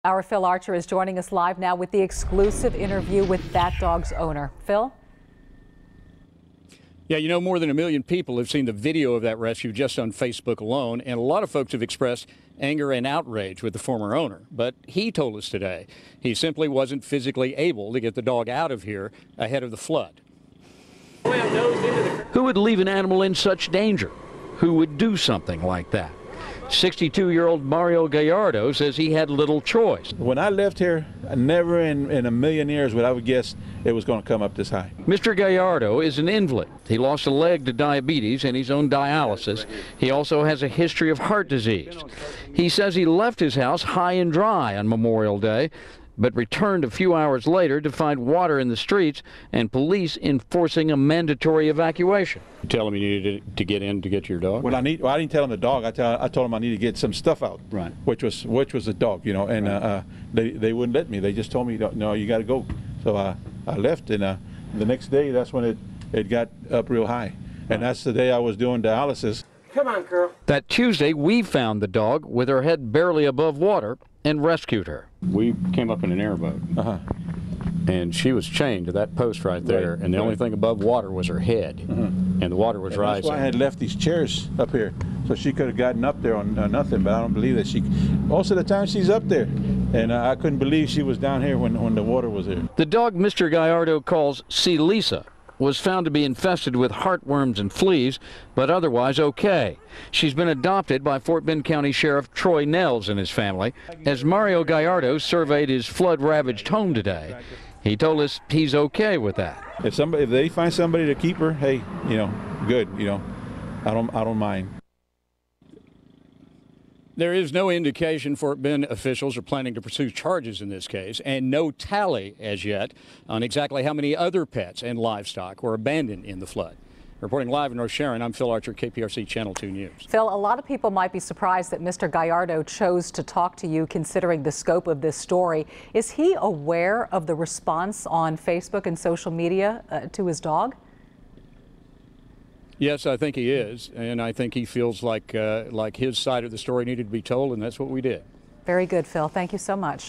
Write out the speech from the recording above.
Our Phil Archer is joining us live now with the exclusive interview with that dog's owner. Phil? Yeah, you know, more than 1 million people have seen the video of that rescue just on Facebook alone, and a lot of folks have expressed anger and outrage with the former owner. But he told us today he simply wasn't physically able to get the dog out of here ahead of the flood. Who would leave an animal in such danger? Who would do something like that? 62-year-old Mario Gallardo says he had little choice. When I left here, never in a million years would I have guessed it was going to come up this high. Mr. Gallardo is an invalid. He lost a leg to diabetes and he's on dialysis. He also has a history of heart disease. He says he left his house high and dry on Memorial Day, but returned a few hours later to find water in the streets and police enforcing a mandatory evacuation. You tell him you needed to get in to get your dog? Well, I didn't tell him the dog. I told him I need to get some stuff out. Right. Which was the dog, you know, and right. They wouldn't let me. They just told me, no, you got to go. So I left, and the next day, that's when it got up real high. And that's the day I was doing dialysis. Come on, girl. That Tuesday, we found the dog with her head barely above water and rescued her. We came up in an airboat, and she was chained to that post right there, and the only thing above water was her head, and the water was rising. That's why I had left these chairs up here, so she could have gotten up there on nothing, but I don't believe that she... Most of the time she's up there, and I couldn't believe she was down here when the water was there. The dog Mr. Gallardo calls C. Lisa was found to be infested with heartworms and fleas, but otherwise okay. She's been adopted by Fort Bend County Sheriff Troy Nels and his family. As Mario Gallardo surveyed his flood-ravaged home today, he told us he's okay with that. If they find somebody to keep her, hey, you know, good, you know, I don't mind. There is no indication Fort Bend officials are planning to pursue charges in this case, and no tally as yet on exactly how many other pets and livestock were abandoned in the flood. Reporting live in North Sharon, I'm Phil Archer, KPRC Channel 2 News. Phil, a lot of people might be surprised that Mr. Gallardo chose to talk to you considering the scope of this story. Is he aware of the response on Facebook and social media to his dog? Yes, I think he is, and I think he feels like his side of the story needed to be told, and that's what we did. Very good, Phil. Thank you so much.